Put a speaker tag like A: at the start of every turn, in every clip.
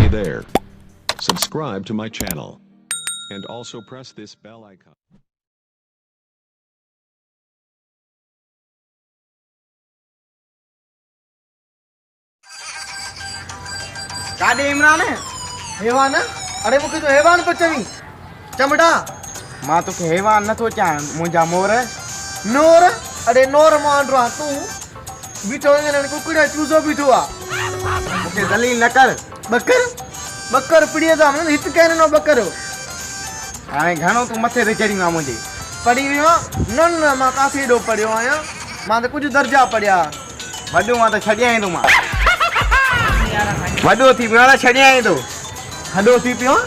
A: Hey there. Subscribe to my channel. And also press this bell icon.
B: काॾे इमरान हेवान अरे मूंखे तो हेवान पियो चवीं चमड़ा
C: मां तोखे हैवान नथो चाहियां मुंहिंजा मोर
B: नोर अरे नोर मांडो आहे तूं बीठो आहीं कुकड़ चूज़ो बीठो आहे
C: मूंखे ज़लील न कर
B: बकर बकर पिड़ीअ जा हित कहने न बकर
C: हाणे घणो तूं मथे ते चढ़ी वियो मुंहिंजे
B: पढ़ी वियो न न मां काफ़ी एॾो पढ़ियो आहियां मां त कुझु दर्जा पढ़िया
C: वॾो मां त छॾे आई थो मां वॾो थी पियो त छॾे आई थो
B: हॾो थी पियो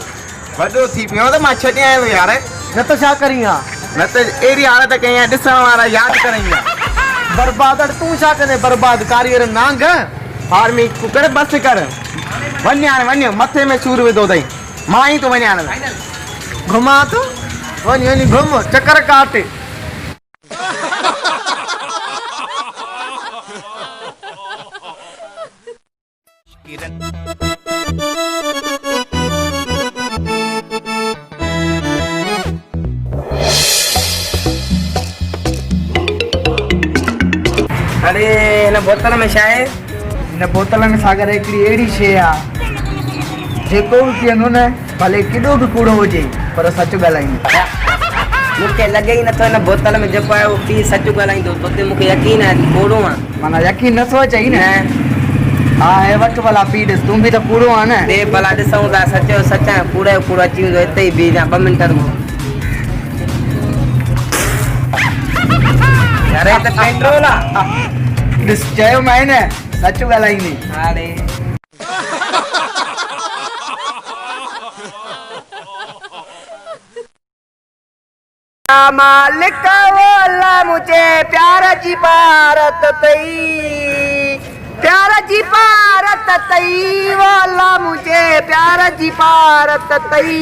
C: वॾो थी पियो त मां छॾे आयो यार
B: न त छा करीं आहे
C: न त अहिड़ी हालत कई आहे ॾिसण वारा यादि करनि आहे
B: बर्बाद अरे तूं छा कंदे बर्बाद कारीगर नांग
C: फार्मी कुकर बस कर वञ हाणे वञ मथे में सूर विधो अथई मां ई थो वञा हाणे
B: घुमा तो वञ वञ घुम चक्कर काट
D: अरे हिन बोतल में छा आहे
B: हिन बोतल में सागर हिकिड़ी अहिड़ी शइ आहे जेको बि पीअंदो न भले केॾो बि कूड़ो हुजे पर सच ॻाल्हाईंदो
D: मूंखे लॻे ई नथो हिन बोतल में जेको आहे उहो पी सच ॻाल्हाईंदो तोते मूंखे यकीन आहे कूड़ो आहे
B: माना यकीन नथो अचई न हा हे वठि भला पी ॾिस तूं बि त कूड़ो आहे न
D: ॾे भला ॾिसूं था सच जो सच आहे कूड़ो जो कूड़ो अची वेंदो हिते ई बीह जा 2 मिंट में यार हे त पेट्रोल आहे
B: ॾिस चयोमांइ न सच ॻाल्हाईंदी
D: अरे मालिक वाला मुझे प्यार जी भारत तई प्यार जी भारत तई वाला मुझे प्यार जी भारत तई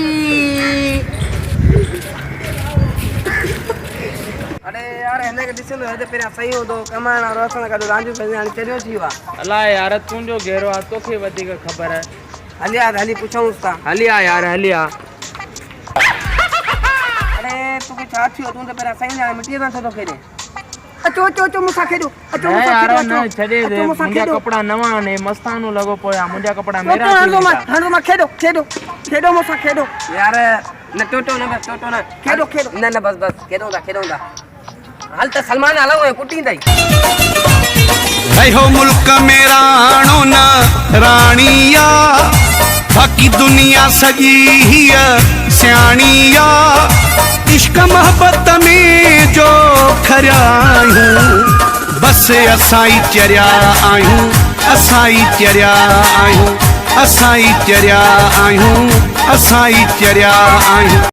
D: अरे यार हिन खे ॾिसंदो हिते पहिरियां सही हूंदो कमाइण वारो असां गॾु रांदियूं कंदी हाणे चरियो थी वियो आहे
E: अलाए यार तुंहिंजो घेरो आहे तोखे वधीक ख़बर आहे
D: हली यार हली पुछूंसि था
E: हली आ यार हली आ
D: अरे तोखे छा थियो तूं त पहिरियां सही न मिटीअ सां छो थो खेॾे अचो अचो अचो मूंसां खेॾो अचो
E: न
D: मूंसां
E: यार
D: खेॾो
E: न छॾे दे मुंहिंजा कपिड़ा नवां आहिनि मस्तानो लॻो पियो आहे मुंहिंजा कपिड़ा मेरा थी वेंदा
D: हाणे मां खेॾो खेॾो खेॾो मूंसां खेॾो यार न टोटो न बस टोटो न खेॾो खेॾो न न बस बस खेॾूं था हल त सलमान हलूं ऐं कुटींदई
F: हो मुल्क में राणो न राणिया बाकी दुनिया सजी हिया सियाणिया इश्क मोहब्बत में जो खरिया आहियूं बस असाई चरिया आहियूं असाई चरिया आहियूं असाई चरिया आहियूं असाई चरिया आहियूं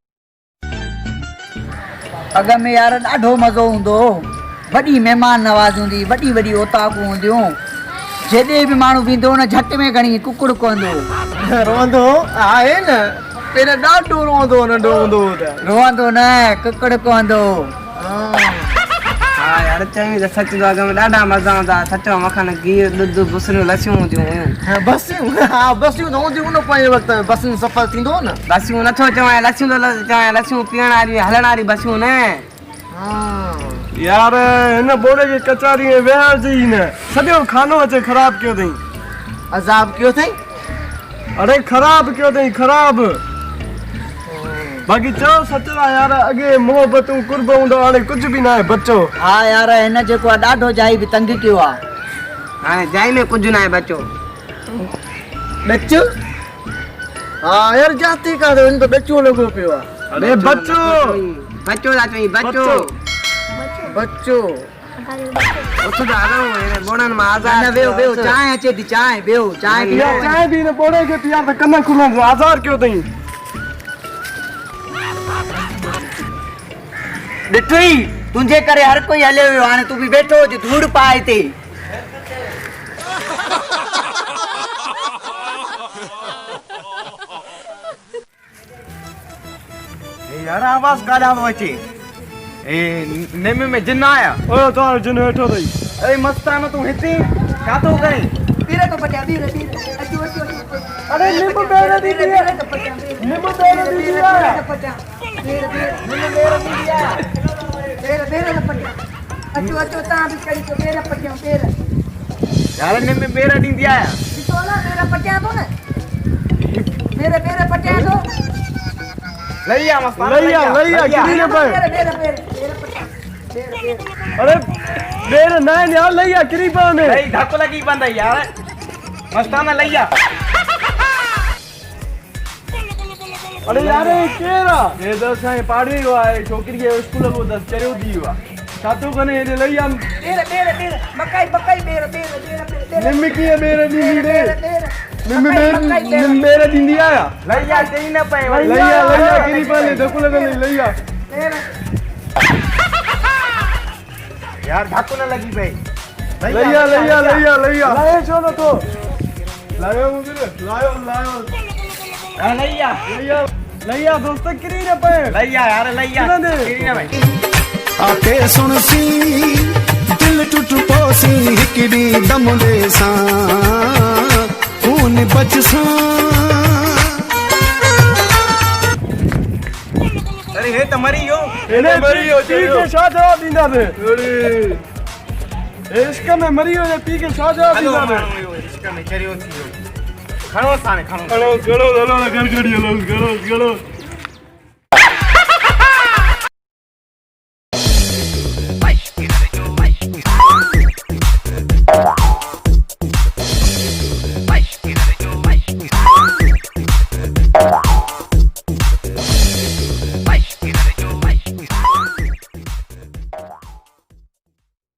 B: अॻ में यार ॾाढो मज़ो हूंदो वॾी महिमान नवाज़ हूंदी वॾी वॾी ओताकूं हूंदियूं जेॾे बि माण्हू वेंदो न झटि में खणी कुकुड़ कंदो रोअंदो आहे न पहिरियों ॾाढो रोअंदो नंढो हूंदो रोअंदो न कुकुड़ कंदो
D: हा यार चई त सच जो अॻ में ॾाढा मज़ा हूंदा सच में मखण गिहु ॾुध बुसरियूं लसियूं हूंदियूं हुयूं
B: बसियूं हा बसियूं त हूंदियूं न पंहिंजे वक़्तु बसियूं सफ़र थींदो न
D: लसियूं नथो चवां लसियूं त चवां लसियूं पीअण वारियूं हलण वारी बसियूं न
G: यार हिन बोड़े खे कचारी में वेहारजी न सॼो खानो अचे ख़राब कयो अथई
B: अज़ाब कयो अथई
G: अरे ख़राब कयो अथई ख़राब बाक़ी चओ सच आहे यार अॻे मोहबतूं कुर्ब हूंदो हाणे कुझु बि न आहे बचो
B: हा यार हिन जेको आहे ॾाढो जाइ बि तंग कयो आहे
D: हाणे जाइ में कुझु न आहे बचो
B: ॾच हा यार जाती का हिन त ॾचो लॻो पियो आहे
G: अरे बचो
D: बचो था चई बचो
B: बच्चो
D: उथ त हलूं हिन बोड़नि मां
B: न
D: आज़ाद
B: वेहो वेहो चांहि अचे थी चांहि वेहो चांहि
G: यार चांहि बि हिन बोड़े खे पी यार त कन खुलनि आज़ार कयो अथई
B: ॾिठई तुंहिंजे करे हर कोई हलियो वियो हाणे तूं बि वेठो हुजे धूड़ पाए हिते
C: यार आवाज़ काॾां थो अचे नेमे में जिन आया
G: ओ तो जिन वेठो अथई
C: अरे मस्तानो तूं हिते छा थो करीं
D: बीरे तो पटिया बीरे बीरे अचो अचो
G: अरे नींबू बेरे दी दिया
D: बीरे तो पटिया
G: नींबू बेरे दी दिया
D: पटिया बीरे बीरे नींबू बेरे दी दिया बीरे बीरे तो पटिया अचो अचो ता भी करी तो बीरे पटिया बीरे
C: यार निम्मे बेरा दी दिया
D: बिचोला बीरे पटिया तो ना बीरे बीरे पटिया तो
C: लैया मस्तान
G: लैया किरी ने पे
D: बीरे बीरे बीरे बीरे पटिया बीरे बीरे
G: अरे बेरे नहीं यार लैया किरी पे ने
C: लई धक्को लगी बंद है यार मस्ताना लैया
G: अरे यार ये केरा ये तो साईं पाड़वी हुआ है छोकरी के स्कूल को 10 चरियो दी हुआ छातो कने ये लैया
D: बीरे बीरे बीरे मकाई मकाई बीरे बीरे बीरे बीरे
G: निम्मी की है बेरे दी दे निम्मी बेरे दी दिया
C: लैया कहीं ना पे
G: लैया किरी पे ने धक्को लगे लैया
C: यार धक्को ना लगी भाई
G: लैया लाए चलो तो लायो मुझे लायो लैया दोस्त किरी ने पे
C: लैया यार लैया
G: कितना दे?
C: कहीं ना भाई
F: आके सुन सी दिल टूट पोसी हिकड़ी दम दे सा खून बच सा
C: अरे हे तुम्हारी यो
G: इन्हें मरी हो पी के साथ जवाब दींदा थे इश्क में मरी हो पी के साथ जवाब
C: हेलो
G: दींदा थे
C: इसका में चरियो थी खणो साने खणो
G: गड़ो गड़ो गड़ो गड़ो गड़ो